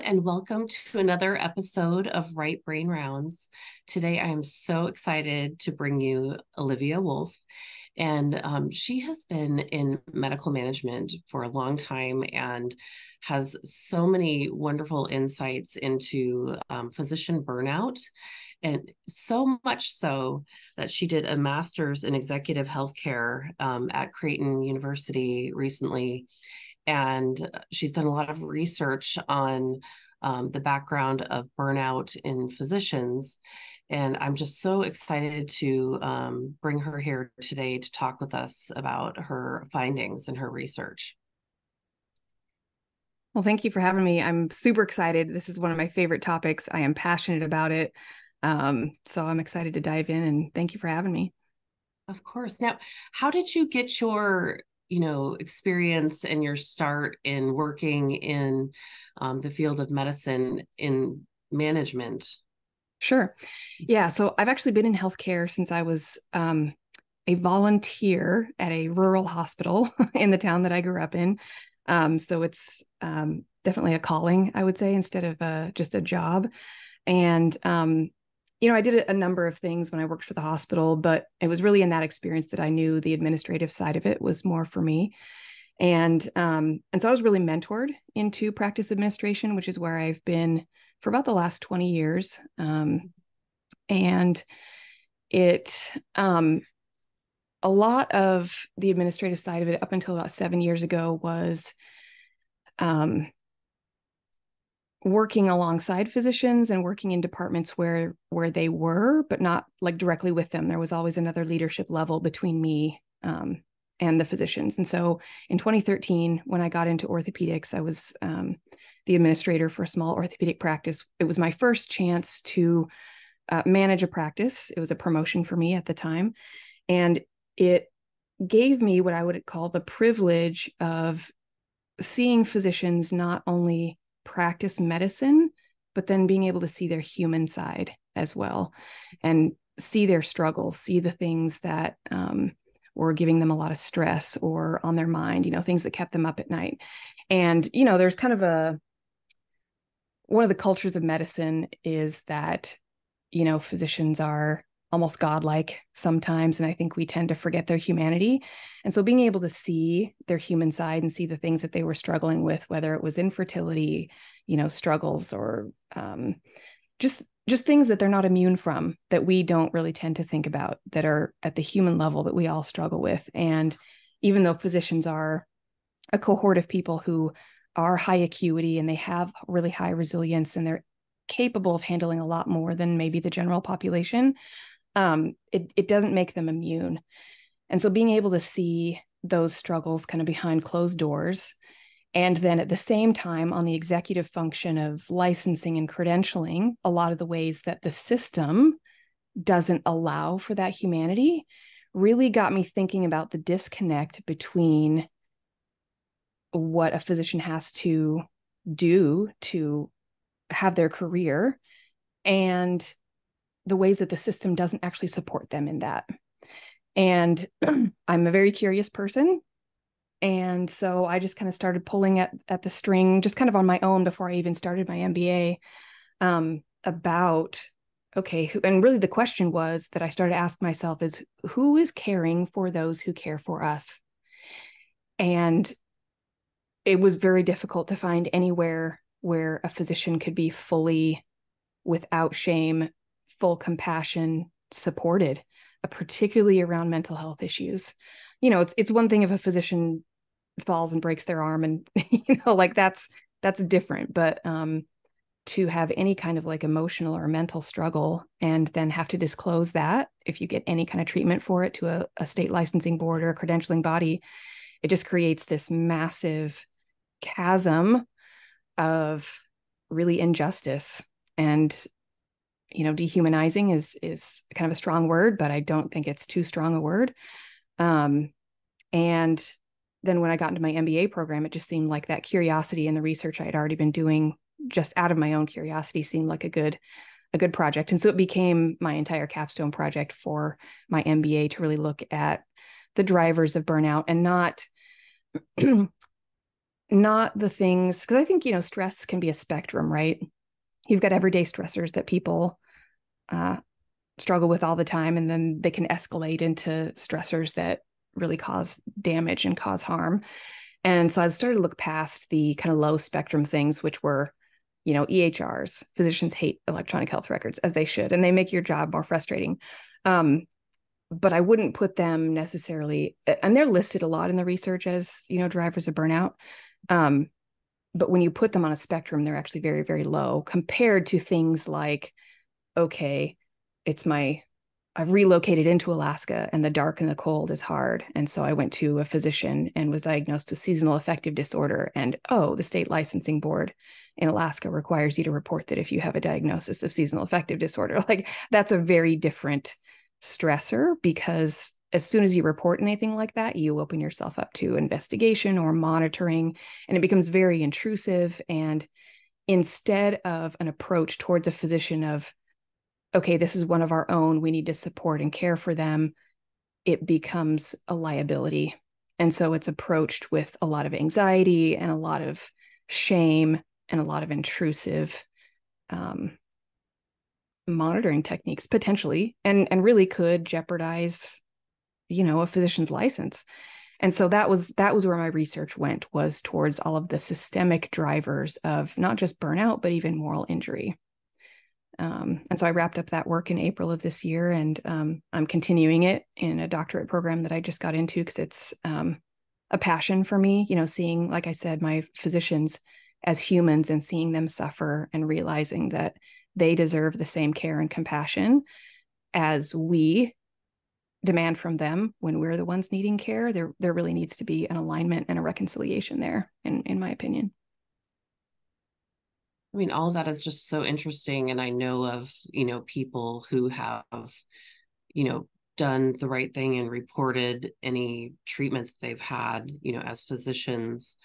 and welcome to another episode of Right Brain Rounds. Today, I am so excited to bring you Olivia Wolf. And she has been in medical management for a long time and has so many wonderful insights into physician burnout. And so much so that she did a master's in executive healthcare at Creighton University recently. And she's done a lot of research on the background of burnout in physicians. And I'm just so excited to bring her here today to talk with us about her findings and her research. Well, thank you for having me. I'm super excited. This is one of my favorite topics. I am passionate about it. So I'm excited to dive in, and thank you for having me. Of course. Now, how did you get your experience and your start in working in the field of medicine in management? Sure. Yeah. So I've actually been in healthcare since I was a volunteer at a rural hospital in the town that I grew up in. So it's definitely a calling, I would say, instead of just a job. And I did a number of things when I worked for the hospital, but it was really in that experience that I knew the administrative side of it was more for me. And so I was really mentored into practice administration, which is where I've been for about the last 20 years. And it, a lot of the administrative side of it up until about 7 years ago was working alongside physicians and working in departments where they were, but not like directly with them. There was always another leadership level between me and the physicians. And so in 2013, when I got into orthopedics, I was the administrator for a small orthopedic practice. It was my first chance to manage a practice. It was a promotion for me at the time. And it gave me what I would call the privilege of seeing physicians not only practice medicine, but then being able to see their human side as well and see their struggles, see the things that were giving them a lot of stress or on their mind, things that kept them up at night. And, there's kind of one of the cultures of medicine is that, physicians are almost godlike sometimes. And I think we tend to forget their humanity. And so being able to see their human side and see the things that they were struggling with, whether it was infertility, struggles or just things that they're not immune from, that we don't really tend to think about, that are at the human level that we all struggle with. And even though physicians are a cohort of people who are high acuity and they have really high resilience and they're capable of handling a lot more than maybe the general population, it doesn't make them immune. And so being able to see those struggles kind of behind closed doors, and then at the same time on the executive function of licensing and credentialing, a lot of the ways that the system doesn't allow for that humanity, really got me thinking about the disconnect between what a physician has to do to have their career and the ways that the system doesn't actually support them in that. And I'm a very curious person. And so I just kind of started pulling at the string, just kind of on my own before I even started my MBA, about, okay, and really the question was that I started to ask myself is, who is caring for those who care for us? And it was very difficult to find anywhere where a physician could be fully, without shame, full compassion, supported, particularly around mental health issues. It's one thing if a physician falls and breaks their arm and, that's different. But to have any kind of like emotional or mental struggle and then have to disclose that if you get any kind of treatment for it to a state licensing board or a credentialing body, it just creates this massive chasm of really injustice. And dehumanizing is kind of a strong word, but I don't think it's too strong a word. And then when I got into my MBA program, it just seemed like that curiosity and the research I had already been doing just out of my own curiosity seemed like a good project. And so it became my entire capstone project for my MBA to really look at the drivers of burnout and not not the things, because I think, stress can be a spectrum, right? You've got everyday stressors that people struggle with all the time, and then they can escalate into stressors that really cause damage and cause harm. And so I started to look past the kind of low spectrum things, which were, EHRs. Physicians hate electronic health records, as they should, and they make your job more frustrating. But I wouldn't put them necessarily, and they're listed a lot in the research as, drivers of burnout. But when you put them on a spectrum, they're actually very, very low compared to things like, okay, I've relocated into Alaska and the dark and the cold is hard. And so I went to a physician and was diagnosed with seasonal affective disorder. And the state licensing board in Alaska requires you to report that if you have a diagnosis of seasonal affective disorder. Like, that's a very different stressor, because as soon as you report anything like that, you open yourself up to investigation or monitoring, and it becomes very intrusive. And instead of an approach towards a physician of, okay, this is one of our own, we need to support and care for them, it becomes a liability. And so it's approached with a lot of anxiety and a lot of shame and a lot of intrusive monitoring techniques, potentially, and really could jeopardize, a physician's license. And so that was where my research went, was towards all of the systemic drivers of not just burnout, but even moral injury. And so I wrapped up that work in April of this year, and I'm continuing it in a doctorate program that I just got into, because it's a passion for me, seeing, like I said, my physicians as humans and seeing them suffer and realizing that they deserve the same care and compassion as we demand from them when we're the ones needing care. There really needs to be an alignment and a reconciliation there, in my opinion. I mean, all of that is just so interesting. And I know of, people who have, done the right thing and reported any treatment that they've had, as physicians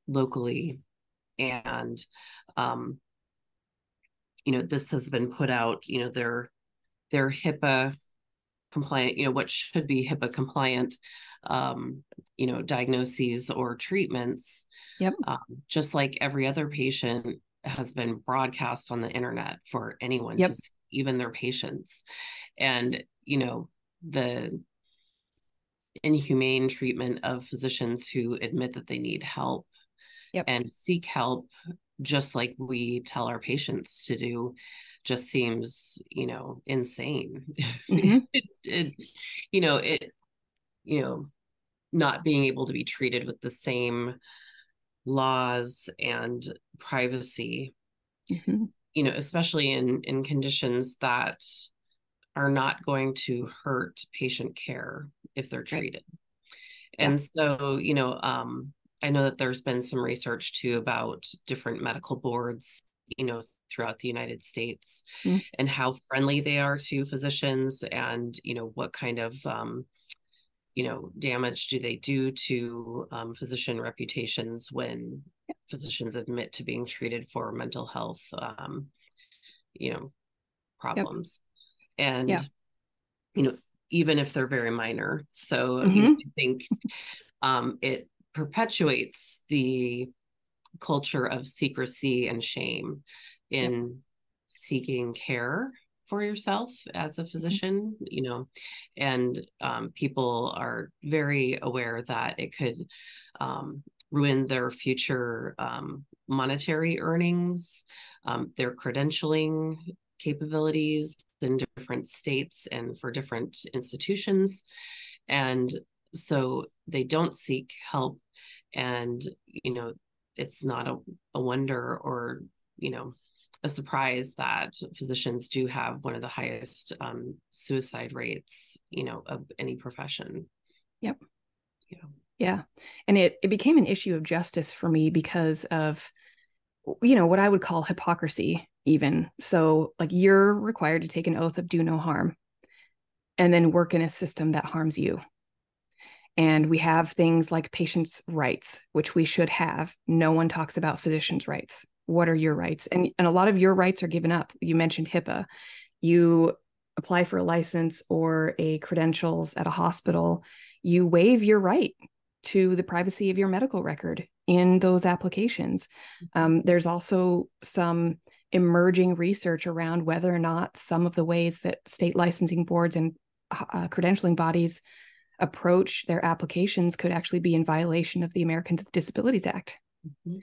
locally. And, this has been put out, their HIPAA compliant, what should be HIPAA compliant, diagnoses or treatments. Yep. Just like every other patient has been broadcast on the internet for anyone Yep. to see, even their patients. And, the inhumane treatment of physicians who admit that they need help Yep. and seek help, just like we tell our patients to do, just seems, insane. Mm-hmm. Not being able to be treated with the same laws and privacy, Mm-hmm. Especially in conditions that are not going to hurt patient care if they're treated. Right. And so, I know that there's been some research too about different medical boards, throughout the United States, and how friendly they are to physicians, and, what kind of, damage do they do to physician reputations when physicians admit to being treated for mental health, problems. And, even if they're very minor. So, I think it perpetuates the culture of secrecy and shame in seeking care for yourself as a physician, and people are very aware that it could ruin their future monetary earnings, their credentialing capabilities in different states and for different institutions. And so they don't seek help. And, it's not a wonder or, a surprise that physicians do have one of the highest suicide rates, of any profession. Yep. Yeah. And it became an issue of justice for me because of, what I would call hypocrisy even. So, like, you're required to take an oath of do no harm and then work in a system that harms you. And we have things like patients' rights, which we should have. No one talks about physicians' rights. What are your rights? And a lot of your rights are given up. You mentioned HIPAA. You apply for a license or a credentials at a hospital, you waive your right to the privacy of your medical record in those applications. There's also some emerging research around whether or not some of the ways that state licensing boards and credentialing bodies approach their applications could actually be in violation of the Americans with Disabilities Act. Mm-hmm.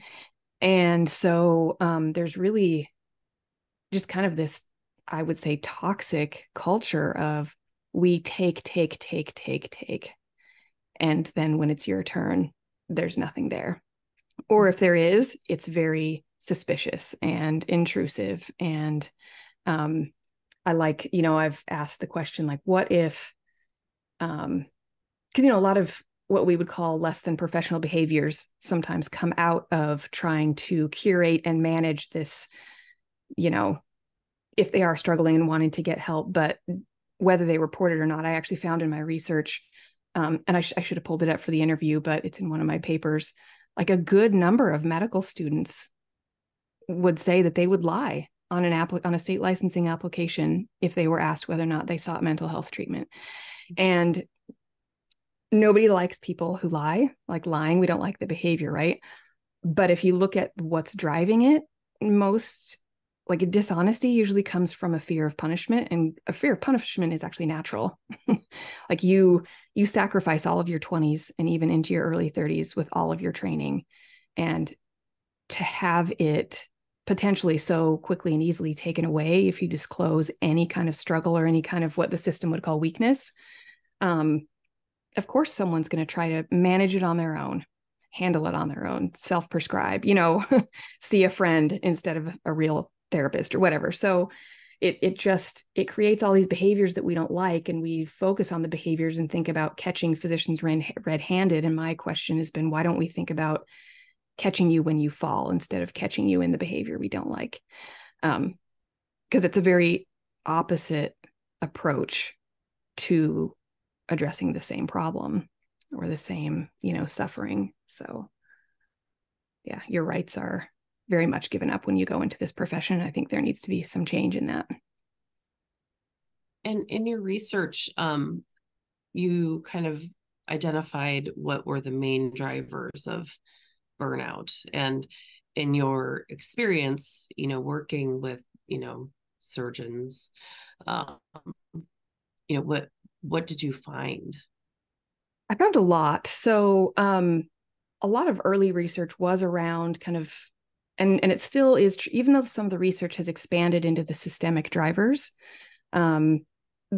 And so there's really just kind of this, I would say, toxic culture of we take. And then when it's your turn, there's nothing there. Or if there is, it's very suspicious and intrusive. And I like, I've asked the question, like, what if, because, a lot of what we would call less than professional behaviors sometimes come out of trying to curate and manage this, if they are struggling and wanting to get help, but whether they report it or not, I actually found in my research, and I should have pulled it up for the interview, but it's in one of my papers, like a good number of medical students would say that they would lie on on a state licensing application if they were asked whether or not they sought mental health treatment. And nobody likes people who lie, like lying. We don't like the behavior, right? But if you look at what's driving it, most like dishonesty usually comes from a fear of punishment, and a fear of punishment is actually natural. Like you sacrifice all of your 20s and even into your early 30s with all of your training, and to have it potentially so quickly and easily taken away if you disclose any kind of struggle or any kind of what the system would call weakness, of course someone's going to try to manage it on their own, handle it on their own, self-prescribe, see a friend instead of a real therapist or whatever. So it creates all these behaviors that we don't like, and we focus on the behaviors and think about catching physicians red-handed. And my question has been, why don't we think about catching you when you fall instead of catching you in the behavior we don't like? Because it's a very opposite approach to addressing the same problem or the same, suffering. So yeah, your rights are very much given up when you go into this profession. I think there needs to be some change in that. And in your research, you kind of identified what were the main drivers of burnout. And in your experience, working with, surgeons, what did you find? I found a lot. So a lot of early research was around kind of, and it still is, even though some of the research has expanded into the systemic drivers, a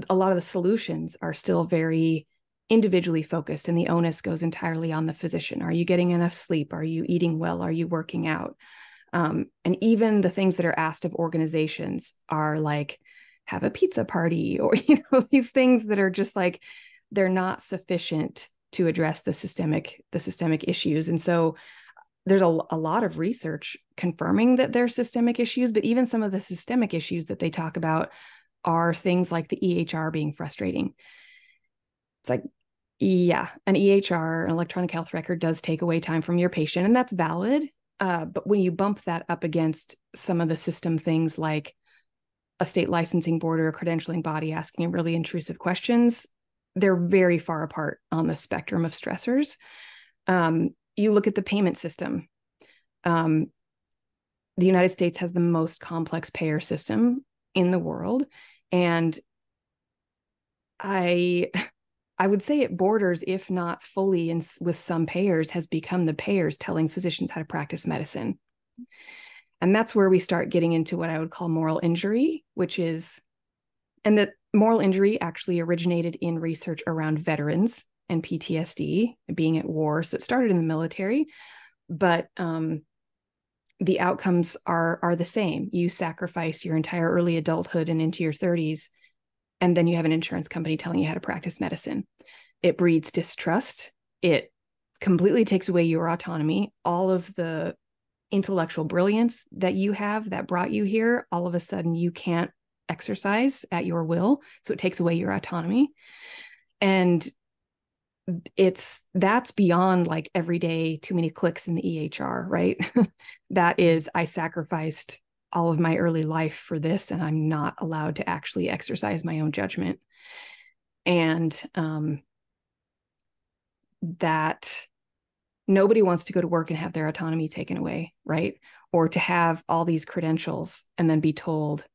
lot of the solutions are still very individually focused, and the onus goes entirely on the physician. Are you getting enough sleep? Are you eating well? Are you working out? And even the things that are asked of organizations are like, have a pizza party, or, these things that are just like, they're not sufficient to address the systemic issues. And so there's a lot of research confirming that there's systemic issues, but even some of the systemic issues that they talk about are things like the EHR being frustrating. It's like, yeah, an EHR, an electronic health record, does take away time from your patient, and that's valid. But when you bump that up against some of the system things like a state licensing board or a credentialing body asking really intrusive questions, they're very far apart on the spectrum of stressors. You look at the payment system. The United States has the most complex payer system in the world. And I would say it borders, if not fully, with some payers, has become the payers telling physicians how to practice medicine. And that's where we start getting into what I would call moral injury, and that moral injury actually originated in research around veterans and PTSD, being at war. So it started in the military, but the outcomes are the same. You sacrifice your entire early adulthood and into your 30s, and then you have an insurance company telling you how to practice medicine. It breeds distrust. It completely takes away your autonomy. All of the intellectual brilliance that you have that brought you here, all of a sudden you can't exercise at your will. So it takes away your autonomy. And that's beyond like everyday too many clicks in the EHR, right? That is, I sacrificed all of my early life for this, and I'm not allowed to actually exercise my own judgment. And that Nobody wants to go to work and have their autonomy taken away, right? Or to have all these credentials and then be told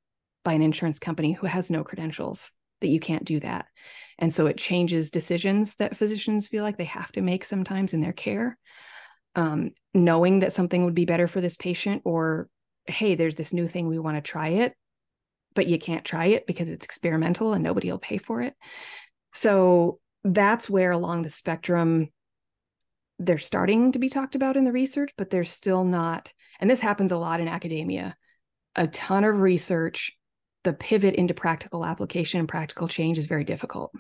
by an insurance company who has no credentials that you can't do that. And so it changes decisions that physicians feel like they have to make sometimes in their care. Knowing that something would be better for this patient, or, hey, there's this new thing, we want to try it, but you can't try it because it's experimental and nobody will pay for it. So that's where along the spectrum, they're starting to be talked about in the research, but they're still not. And this happens a lot in academia, a ton of research. The pivot into practical application and practical change is very difficult.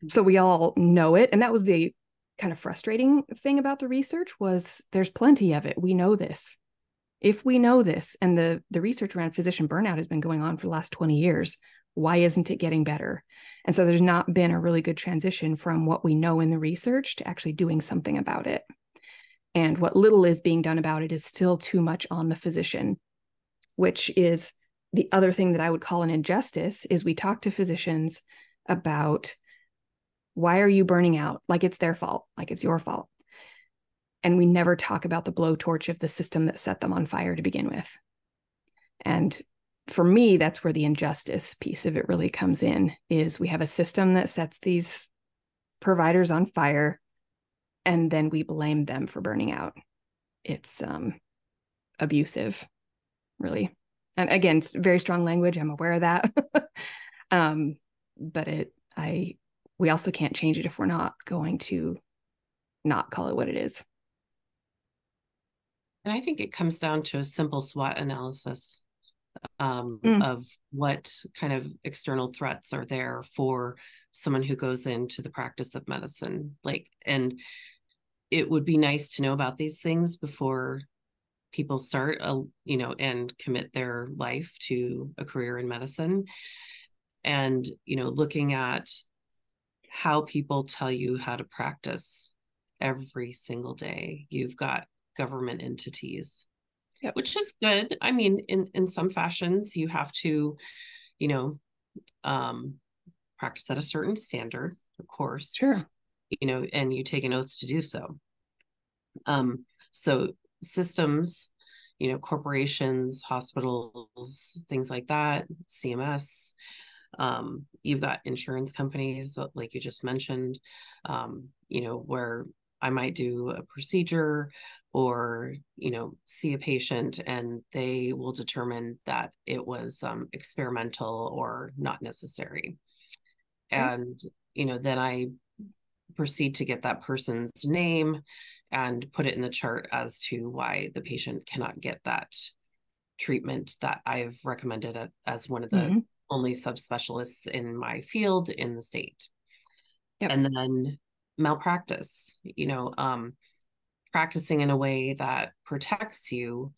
So we all know it. And that was the kind of frustrating thing about the research, was there's plenty of it. We know this. If we know this, and the research around physician burnout has been going on for the last 20 years, why isn't it getting better? And so there's not been a really good transition from what we know in the research to actually doing something about it. And what little is being done about it is still too much on the physician, which is the other thing that I would call an injustice. Is we talk to physicians about, why are you burning out? Like it's their fault, like it's your fault. And we never talk about the blowtorch of the system that set them on fire to begin with. And for me, that's where the injustice piece of it really comes in, is we have a system that sets these providers on fire, and then we blame them for burning out. It's abusive, really. And again, it's very strong language. I'm aware of that. But we also can't change it if we're not going to not call it what it is. And I think it comes down to a simple SWOT analysis of what kind of external threats are there for someone who goes into the practice of medicine. And it would be nice to know about these things before people start, and commit their life to a career in medicine. And, looking at how people tell you how to practice every single day. You've got government entities, yep, which is good. I mean, in some fashions, you have to, practice at a certain standard, of course. Sure. And you take an oath to do so. So systems, corporations, hospitals, things like that, CMS, you've got insurance companies, like you just mentioned, where I might do a procedure or, see a patient, and they will determine that it was experimental or not necessary. Okay. And, then I proceed to get that person's name and put it in the chart as to why the patient cannot get that treatment that I've recommended as one of the only subspecialists in my field in the state. Yep. And then malpractice, practicing in a way that protects you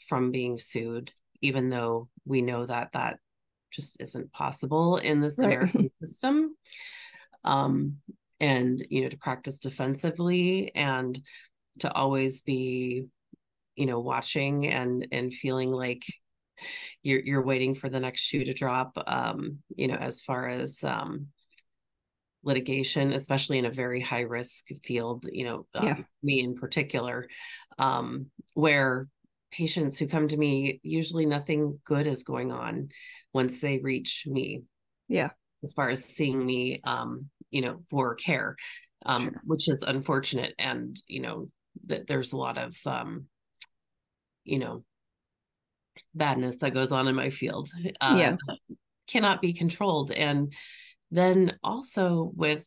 from being sued, even though we know that that just isn't possible in this American system. And, to practice defensively and to always be, watching and feeling like you're waiting for the next shoe to drop, as far as litigation, especially in a very high risk field, me in particular, where patients who come to me, usually nothing good is going on once they reach me. Yeah. As far as seeing me, for care, sure, which is unfortunate. And, there's a lot of, badness that goes on in my field, cannot be controlled. And then also with,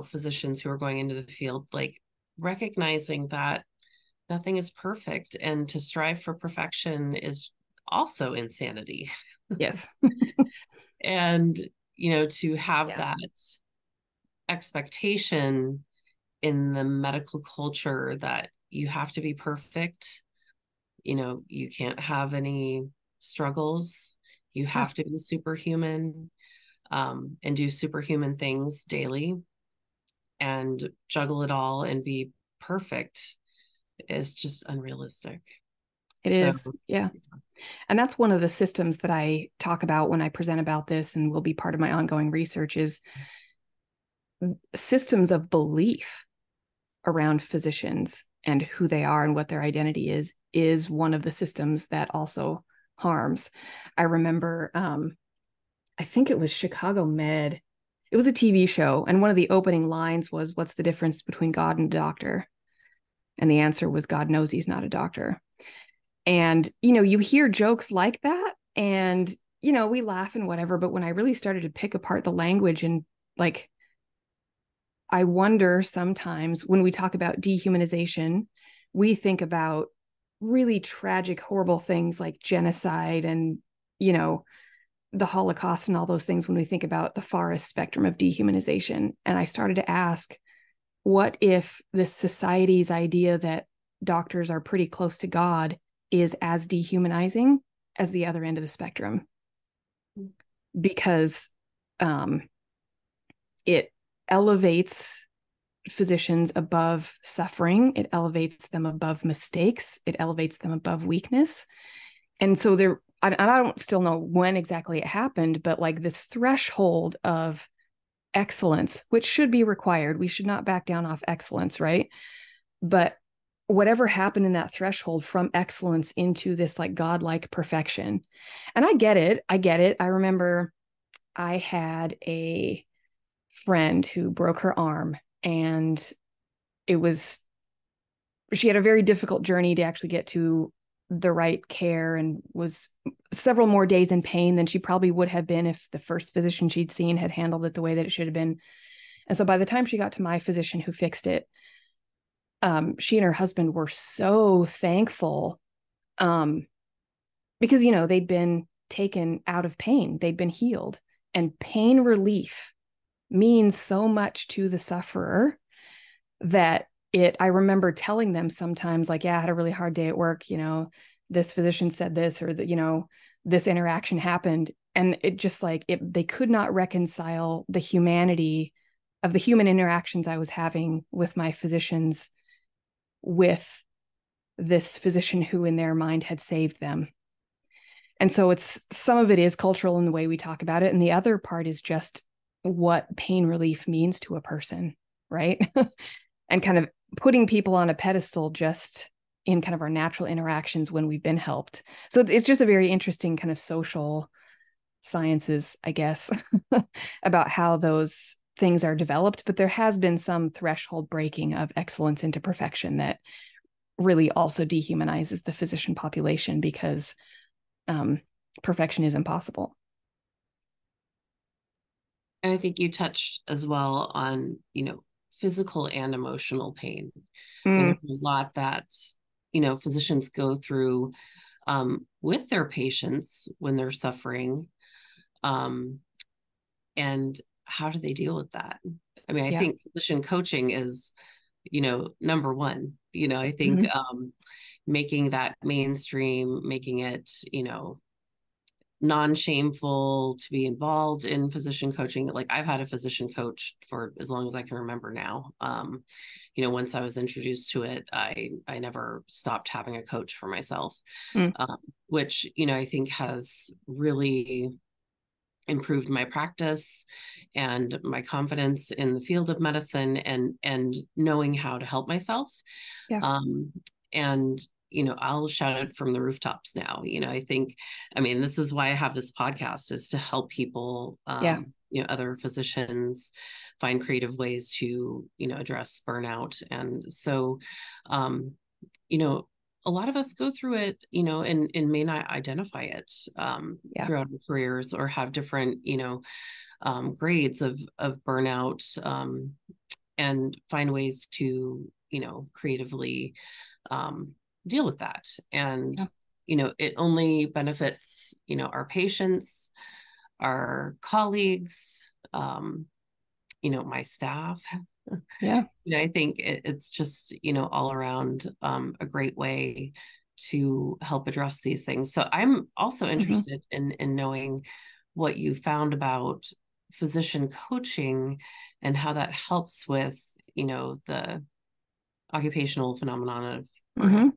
physicians who are going into the field, like recognizing that nothing is perfect, and to strive for perfection is also insanity. Yes. And, to have that expectation in the medical culture that you have to be perfect, you can't have any struggles, you have to be superhuman, and do superhuman things daily and juggle it all and be perfect is just unrealistic. It is. Yeah. And that's one of the systems that I talk about when I present about this, and will be part of my ongoing research, is systems of belief. around physicians and who they are and what their identity is one of the systems that also harms. I remember, I think it was Chicago Med. It was a TV show, and one of the opening lines was, "What's the difference between God and a doctor?" And the answer was, "God knows he's not a doctor." And, you hear jokes like that, and, we laugh and whatever, but when I really started to pick apart the language and like, I wonder sometimes when we talk about dehumanization, we think about really tragic, horrible things like genocide and, the Holocaust and all those things when we think about the farthest spectrum of dehumanization. And I started to ask, what if this society's idea that doctors are pretty close to God is as dehumanizing as the other end of the spectrum? Because it elevates physicians above suffering. It elevates them above mistakes. It elevates them above weakness. And so I don't still know when exactly it happened, but like this threshold of excellence, which should be required. We should not back down off excellence, right? But whatever happened in that threshold from excellence into this like godlike perfection. And I get it. I remember I had a friend who broke her arm, and she had a very difficult journey to actually get to the right care, and was several more days in pain than she probably would have been if the first physician she'd seen had handled it the way that it should have been. And so by the time she got to my physician who fixed it, she and her husband were so thankful, because, they'd been taken out of pain. They'd been healed, and pain relief means so much to the sufferer that I remember telling them sometimes, like, yeah, I had a really hard day at work, this physician said this, or that, this interaction happened. And it just like, they could not reconcile the humanity of the human interactions I was having with my physicians with this physician who in their mind had saved them. And so some of it is cultural in the way we talk about it. And the other part is just what pain relief means to a person, right? And kind of putting people on a pedestal just in kind of our natural interactions when we've been helped. So it's just a very interesting kind of social sciences, I guess, about how those things are developed. But there has been some threshold breaking of excellence into perfection that really also dehumanizes the physician population, because perfection is impossible. And I think you touched as well on, physical and emotional pain. And there's a lot that, physicians go through with their patients when they're suffering. And how do they deal with that? I mean, I think physician coaching is, number one. I think making that mainstream, making it, non-shameful to be involved in physician coaching. Like, I've had a physician coach for as long as I can remember now. Once I was introduced to it, I never stopped having a coach for myself, which, I think has really improved my practice and my confidence in the field of medicine, and knowing how to help myself. And I'll shout it from the rooftops now. I think, this is why I have this podcast, is to help people, other physicians find creative ways to, address burnout. And so, a lot of us go through it, and may not identify it throughout our careers, or have different, grades of burnout, and find ways to, creatively deal with that. And, it only benefits, our patients, our colleagues, my staff. I think it's just, all around a great way to help address these things. So I'm also interested in knowing what you found about physician coaching and how that helps with, the occupational phenomenon of burnout.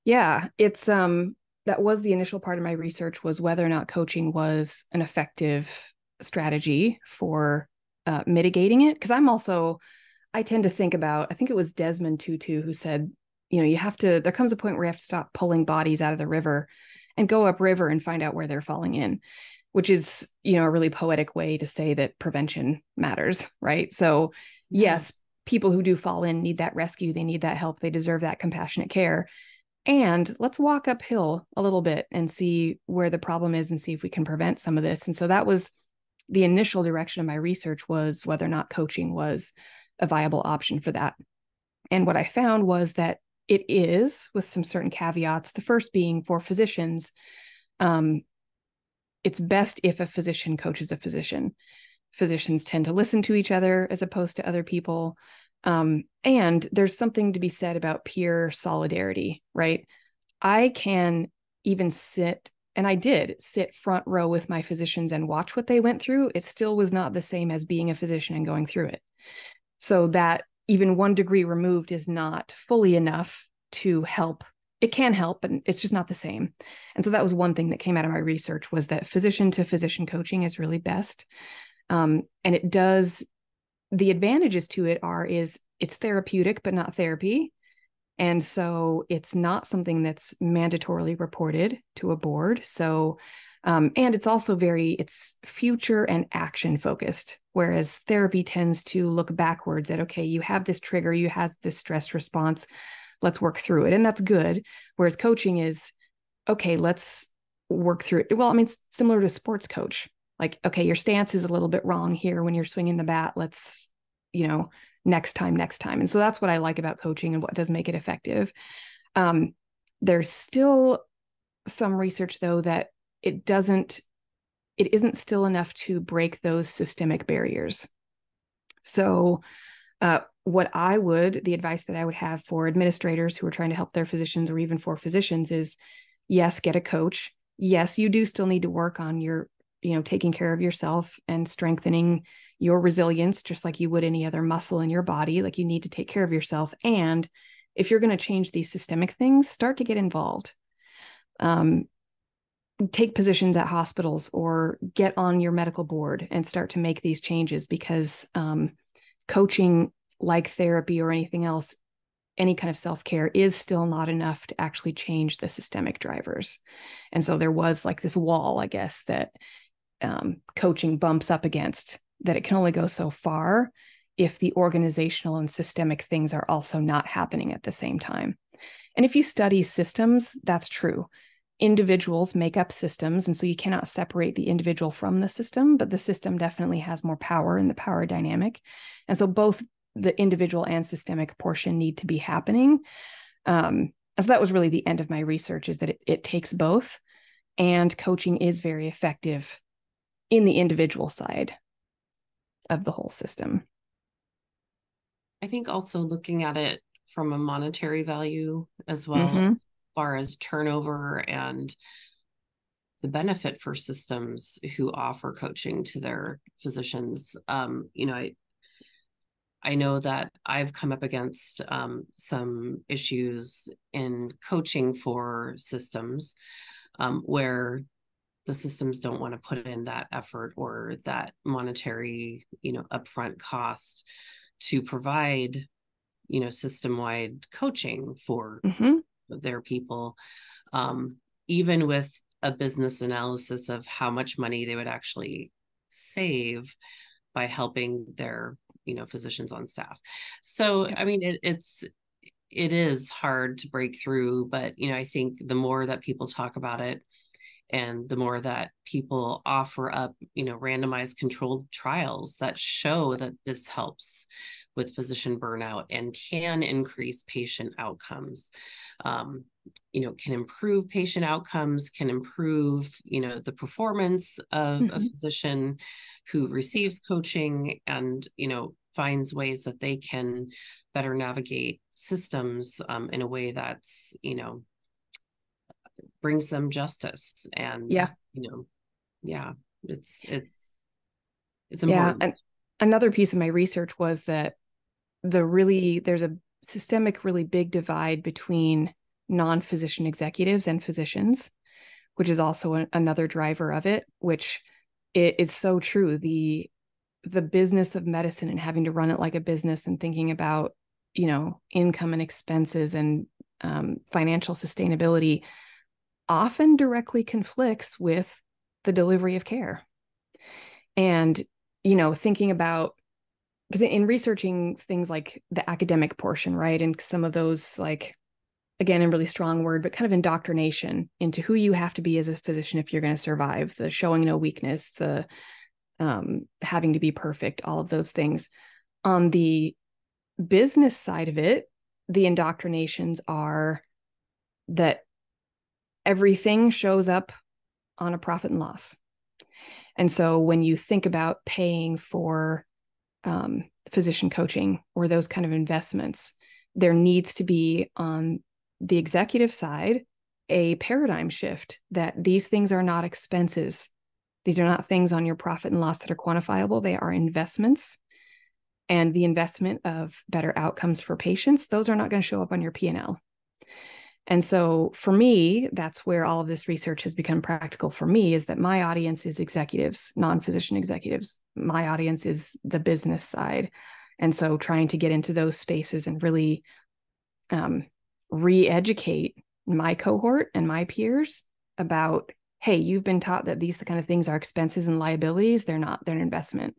Yeah, it's that was the initial part of my research, was whether or not coaching was an effective strategy for mitigating it. Because I tend to think about, I think it was Desmond Tutu who said, there comes a point where you have to stop pulling bodies out of the river and go upriver and find out where they're falling in, which is, a really poetic way to say that prevention matters, right? So yes, people who do fall in need that rescue. They need that help. They deserve that compassionate care. And let's walk uphill a little bit and see where the problem is and see if we can prevent some of this. And so that was the initial direction of my research, was whether or not coaching was a viable option for that. And what I found was that it is, with some certain caveats. The first being, for physicians, it's best if a physician coaches a physician. Physicians tend to listen to each other as opposed to other people. And there's something to be said about peer solidarity, right? I can even sit, and I did sit front row with my physicians and watch what they went through. It still was not the same as being a physician and going through it. So that even 1 degree removed is not fully enough to help. It can help, but it's just not the same. And so that was one thing that came out of my research, was that physician to physician coaching is really best. And it does, the advantages to it is it's therapeutic, but not therapy. And so it's not something that's mandatorily reported to a board. So, and it's also it's future and action focused, whereas therapy tends to look backwards at, okay, you have this trigger, you have this stress response, let's work through it. And that's good. Whereas coaching is, okay, let's work through it. Well, I mean, it's similar to a sports coach. Like, okay, your stance is a little bit wrong here when you're swinging the bat. Let's, next time. And so that's what I like about coaching and what does make it effective. There's still some research, though, that it isn't still enough to break those systemic barriers. So the advice that I would have for administrators who are trying to help their physicians, or even for physicians, is, yes, get a coach. Yes, you do still need to work on your, taking care of yourself and strengthening your resilience, just like you would any other muscle in your body. Like, you need to take care of yourself. And if you're going to change these systemic things, start to get involved. Take positions at hospitals or get on your medical board and start to make these changes, because coaching, like therapy or anything else, any kind of self-care, is still not enough to actually change the systemic drivers. And so there was like this wall, I guess, that coaching bumps up against, that it can only go so far if the organizational and systemic things are also not happening at the same time. And if you study systems, that's true. Individuals make up systems, and so you cannot separate the individual from the system, but the system definitely has more power in the power dynamic. And so both the individual and systemic portion need to be happening. So that was really the end of my research, is that it takes both, and coaching is very effective in the individual side of the whole system. I think also looking at it from a monetary value as well, as far as turnover and the benefit for systems who offer coaching to their physicians. I know that I've come up against some issues in coaching for systems where the systems don't want to put in that effort or that monetary, upfront cost to provide, system-wide coaching for their people, even with a business analysis of how much money they would actually save by helping their, physicians on staff. So, I mean, it is hard to break through, but, I think the more that people talk about it, and the more that people offer up, randomized controlled trials that show that this helps with physician burnout and can increase patient outcomes, can improve patient outcomes, can improve, the performance of a physician who receives coaching and, finds ways that they can better navigate systems in a way that's, brings them justice. And it's important. And another piece of my research was that there's a systemic, really big divide between non-physician executives and physicians, which is also another driver of it, which is so true. The the business of medicine and having to run it like a business and thinking about, income and expenses and financial sustainability often directly conflicts with the delivery of care. And, thinking about, because in researching things like the academic portion, right, and some of those, like, again, a really strong word, but kind of indoctrination into who you have to be as a physician if you're going to survive, the showing no weakness, the having to be perfect, all of those things. On the business side of it, the indoctrinations are that everything shows up on a profit and loss. And so when you think about paying for physician coaching or those kind of investments, there needs to be on the executive side a paradigm shift that these things are not expenses. These are not things on your profit and loss that are quantifiable. They are investments. And the investment of better outcomes for patients, those are not going to show up on your P&L. And so for me, that's where all of this research has become practical for me, is that my audience is executives, non-physician executives. My audience is the business side. And so trying to get into those spaces and really re-educate my cohort and my peers about, hey, you've been taught that these kind of things are expenses and liabilities. They're not, they're an investment,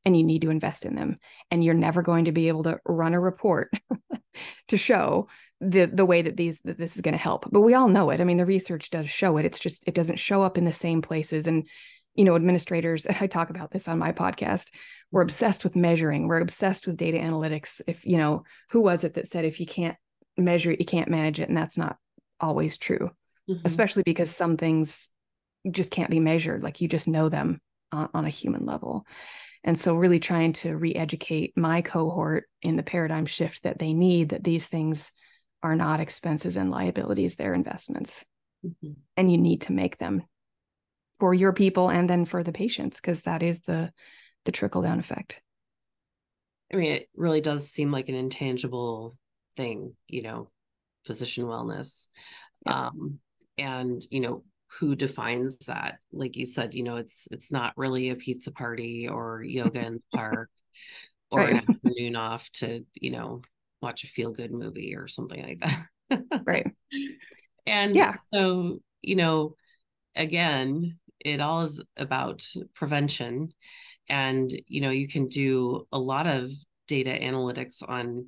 and you need to invest in them. And you're never going to be able to run a report to show the way that this is going to help. But we all know it. I mean, the research does show it. It's just, it doesn't show up in the same places. And, administrators, I talk about this on my podcast, we're obsessed with measuring. We're obsessed with data analytics. If, who was it that said, if you can't measure it, you can't manage it? And that's not always true, especially because some things just can't be measured. Like, you just know them on a human level. And so really trying to re-educate my cohort in the paradigm shift that they need, that these things are not expenses and liabilities, they're investments. And you need to make them for your people and then for the patients, because that is the trickle-down effect. I mean, it really does seem like an intangible thing, physician wellness. Yep. And, who defines that? Like you said, it's not really a pizza party or yoga in the park or an afternoon off to, watch a feel-good movie or something like that. Right. And so, again, it all is about prevention. And, you can do a lot of data analytics on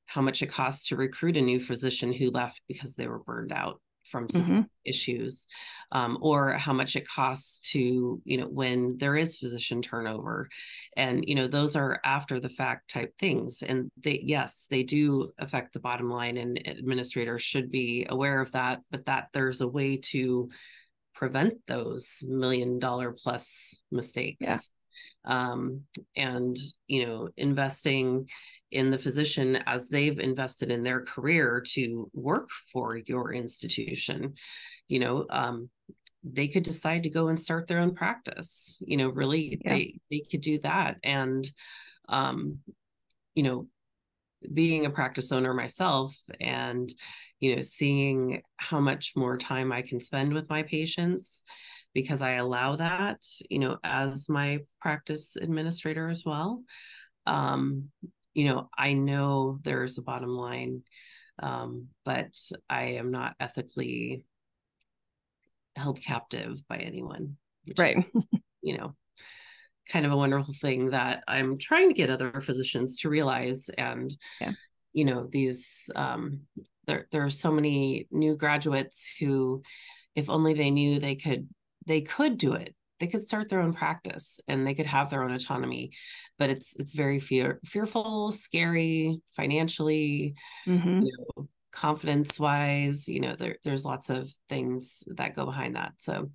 how much it costs to recruit a new physician who left because they were burned out from systemic issues, or how much it costs to, when there is physician turnover. And, those are after the fact type things. And they do affect the bottom line, and administrators should be aware of that, but that there's a way to prevent those $1 million plus mistakes. Yeah. And, investing in the physician as they've invested in their career to work for your institution, they could decide to go and start their own practice, really, they could do that. And, being a practice owner myself and, seeing how much more time I can spend with my patients, because I allow that, as my practice administrator as well. I know there's a bottom line, but I am not ethically held captive by anyone, which is, kind of a wonderful thing that I'm trying to get other physicians to realize. And, these, there are so many new graduates who, if only they knew they could do it. They could start their own practice and they could have their own autonomy, but it's very fearful, scary, financially, confidence wise, there's lots of things that go behind that. So,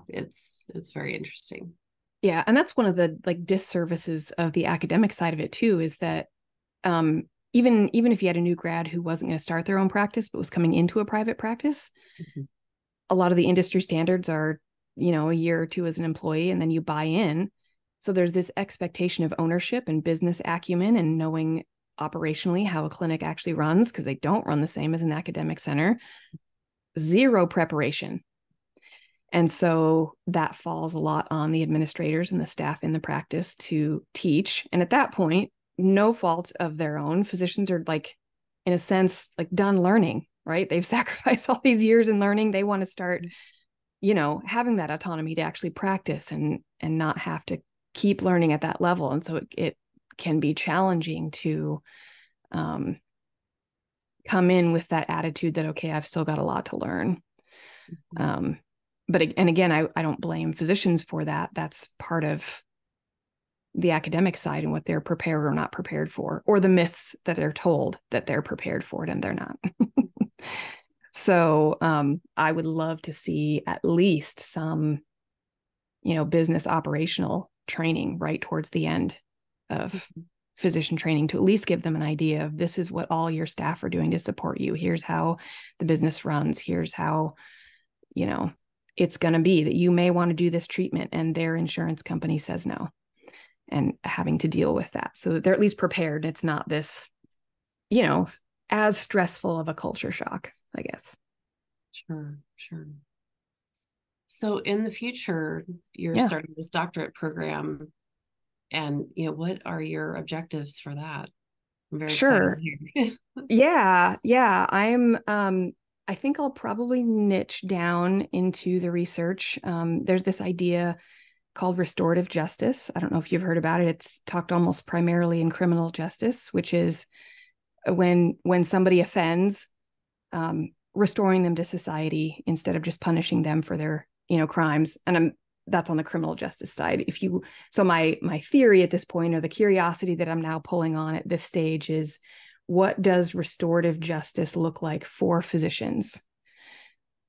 it's very interesting. Yeah. And that's one of the disservices of the academic side of it too, is that, even if you had a new grad who wasn't going to start their own practice, but was coming into a private practice, a lot of the industry standards are, a year or two as an employee, and then you buy in. So there's this expectation of ownership and business acumen and knowing operationally how a clinic actually runs, because they don't run the same as an academic center. Zero preparation. And so that falls a lot on the administrators and the staff in the practice to teach. And at that point, no fault of their own, physicians are like, in a sense, like done learning, right? They've sacrificed all these years in learning. They want to start, having that autonomy to actually practice and not have to keep learning at that level. And so it can be challenging to come in with that attitude that, okay, I've still got a lot to learn. And again, I don't blame physicians for that. That's part of the academic side and what they're prepared or not prepared for, or the myths that they're told that they're prepared for it and they're not. So I would love to see at least some, business operational training right towards the end of physician training, to at least give them an idea of, this is what all your staff are doing to support you. Here's how the business runs. Here's how, it's going to be that you may want to do this treatment and their insurance company says no, and having to deal with that so that they're at least prepared. It's not this, as stressful of a culture shock, I guess. Sure. So in the future, you're starting this doctorate program, and what are your objectives for that? I'm very excited to hear. Yeah. I think I'll probably niche down into the research. There's this idea called restorative justice. I don't know if you've heard about it. It's talked almost primarily in criminal justice, which is when somebody offends, restoring them to society instead of just punishing them for their, crimes. And that's on the criminal justice side. So my theory at this point, or the curiosity that I'm now pulling on at this stage, is, what does restorative justice look like for physicians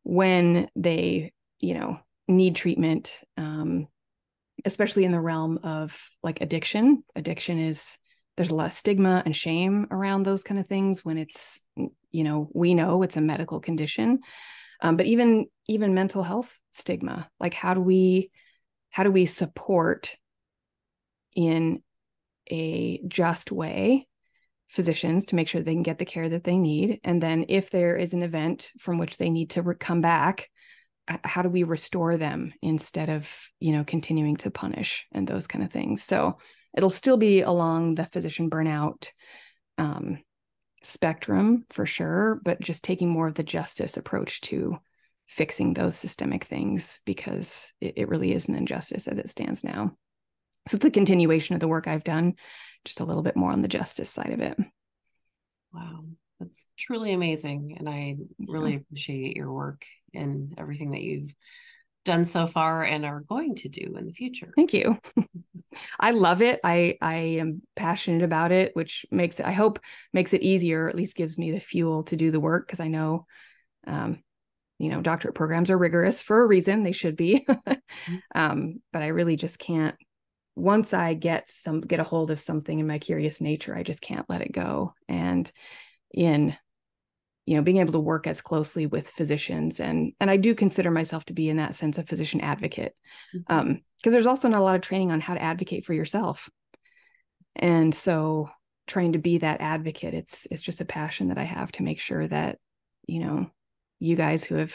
when they, need treatment, especially in the realm of like addiction. There's a lot of stigma and shame around those kind of things when it's, we know it's a medical condition, but even mental health stigma. Like, how do we support in a just way physicians to make sure they can get the care that they need? And then if there is an event from which they need to come back, how do we restore them instead of, continuing to punish and those kind of things? So it'll still be along the physician burnout spectrum for sure, but just taking more of the justice approach to fixing those systemic things, because it really is an injustice as it stands now. So it's a continuation of the work I've done, just a little bit more on the justice side of it. Wow, that's truly amazing. And I really appreciate your work and everything that you've done so far and are going to do in the future. Thank you. I love it. I am passionate about it, which makes it easier, or at least gives me the fuel to do the work. Because I know, doctorate programs are rigorous for a reason. They should be. But I really just can't, once I get a hold of something in my curious nature, I just can't let it go. And in, being able to work as closely with physicians, and I do consider myself to be, in that sense, a physician advocate, because there's also not a lot of training on how to advocate for yourself. And so trying to be that advocate, it's just a passion that I have to make sure that, you guys who have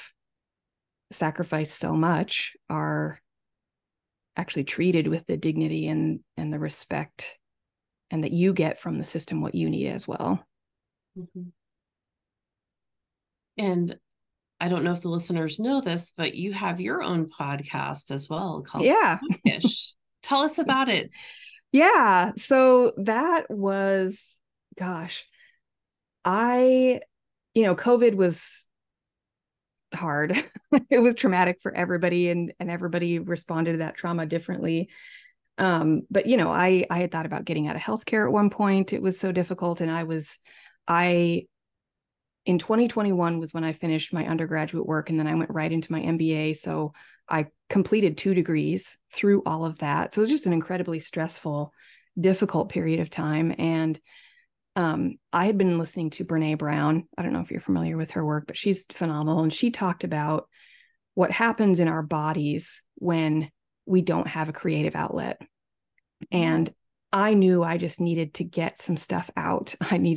sacrificed so much are actually treated with the dignity and the respect, and that you get from the system what you need as well. And I don't know if the listeners know this, but you have your own podcast as well called Staunch. Tell us about it. Yeah. So that was, COVID was hard. It was traumatic for everybody, and everybody responded to that trauma differently. But I had thought about getting out of healthcare at one point. It was so difficult. And in 2021 was when I finished my undergraduate work, and then I went right into my MBA. So I completed 2 degrees through all of that. So it was just an incredibly stressful, difficult period of time. And I had been listening to Brené Brown. I don't know if you're familiar with her work, but she's phenomenal. And she talked about what happens in our bodies when we don't have a creative outlet. And I knew I just needed to get some stuff out. And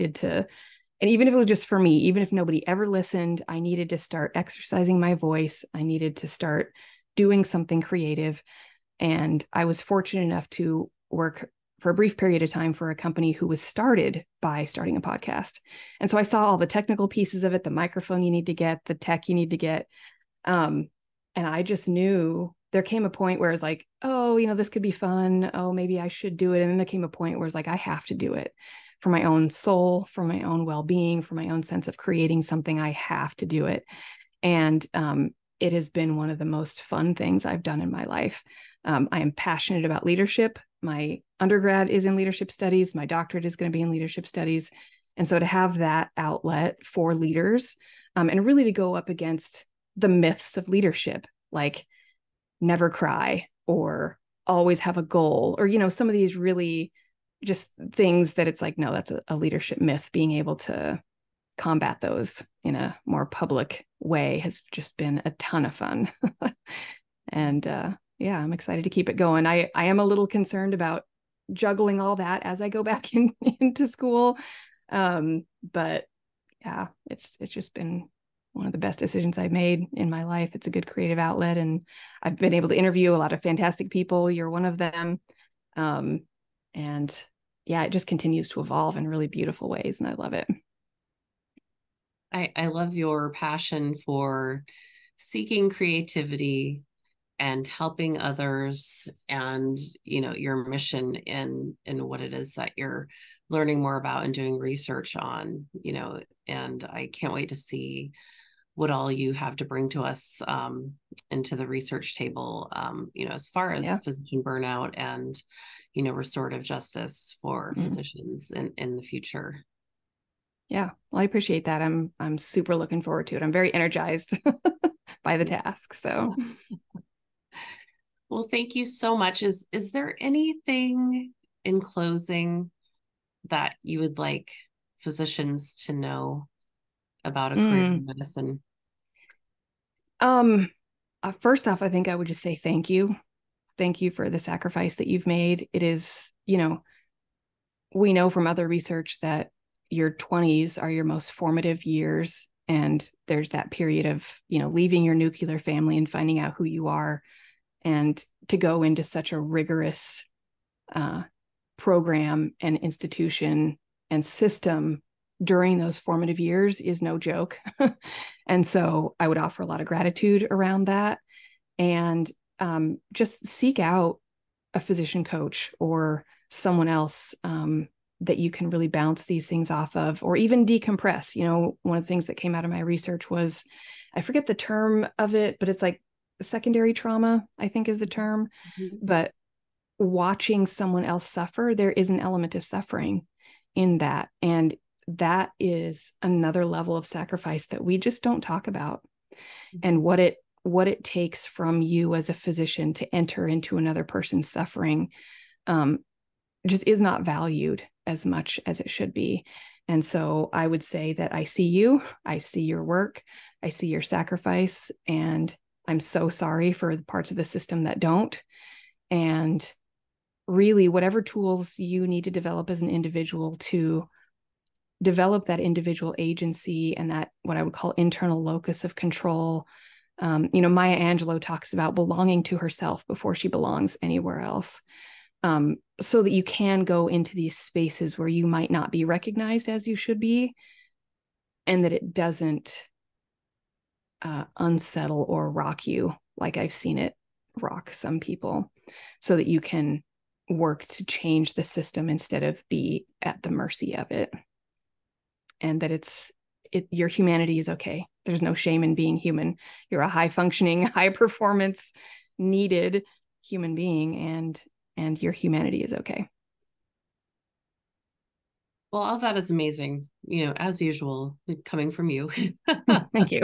even if it was just for me, even if nobody ever listened, I needed to start exercising my voice. I needed to start doing something creative. And I was fortunate enough to work for a brief period of time for a company who was started by starting a podcast. And so I saw all the technical pieces of it, the microphone you need to get, the tech you need to get. And I just knew there came a point where it's like, oh, this could be fun. Oh, maybe I should do it. And then there came a point where it's like, I have to do it for my own soul, for my own well-being, for my own sense of creating something. I have to do it. And it has been one of the most fun things I've done in my life. I am passionate about leadership. My undergrad is in leadership studies. My doctorate is going to be in leadership studies. And so to have that outlet for leaders, and really to go up against the myths of leadership, like never cry or always have a goal, or, some of these really just things that it's like, no, that's a leadership myth. Being able to combat those in a more public way has just been a ton of fun. And yeah, I'm excited to keep it going. I am a little concerned about juggling all that as I go back into school. But yeah, it's just been one of the best decisions I've made in my life. It's a good creative outlet, and I've been able to interview a lot of fantastic people. You're one of them. And yeah, it just continues to evolve in really beautiful ways, and I love it. I love your passion for seeking creativity and helping others, and your mission in what it is that you're learning more about and doing research on, and I can't wait to see what all you have to bring to us into the research table, as far as physician burnout and restorative justice for physicians in the future. Yeah, well, I appreciate that. I'm super looking forward to it. I'm very energized by the task. So well, thank you so much. Is there anything in closing that you would like physicians to know about a career in medicine? First off, I think I would just say thank you. Thank you for the sacrifice that you've made. It is, we know from other research that your 20s are your most formative years. And there's that period of, leaving your nuclear family and finding out who you are. And to go into such a rigorous program and institution and system during those formative years is no joke. And so I would offer a lot of gratitude around that. And just seek out a physician coach or someone else that you can really bounce these things off of, or even decompress. One of the things that came out of my research was, I forget the term of it, but it's like secondary trauma, I think is the term. But watching someone else suffer, there is an element of suffering in that. And that is another level of sacrifice that we just don't talk about. And what it takes from you as a physician to enter into another person's suffering just is not valued as much as it should be. And so I would say that I see you, I see your work, I see your sacrifice, and I'm so sorry for the parts of the system that don't. And really, whatever tools you need to develop as an individual to develop that individual agency and that what I would call internal locus of control. Maya Angelou talks about belonging to herself before she belongs anywhere else. So that you can go into these spaces where you might not be recognized as you should be, and that it doesn't unsettle or rock you like I've seen it rock some people, so that you can work to change the system instead of be at the mercy of it. And that your humanity is okay. There's no shame in being human. You're a high functioning, high performance, needed human being, and your humanity is okay. Well, all that is amazing, as usual, coming from you. Thank you.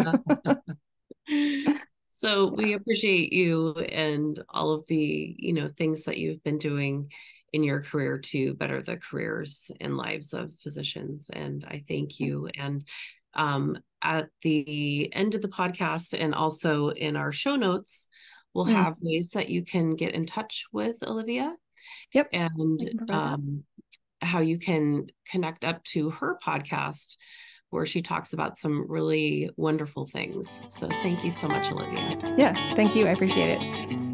So we appreciate you and all of the, things that you've been doing in your career to better the careers and lives of physicians. And I thank you. And at the end of the podcast and also in our show notes, we'll have ways that you can get in touch with Olivia. Yep. And how you can connect up to her podcast, where she talks about some really wonderful things. So thank you so much, Olivia. Yeah, thank you. I appreciate it.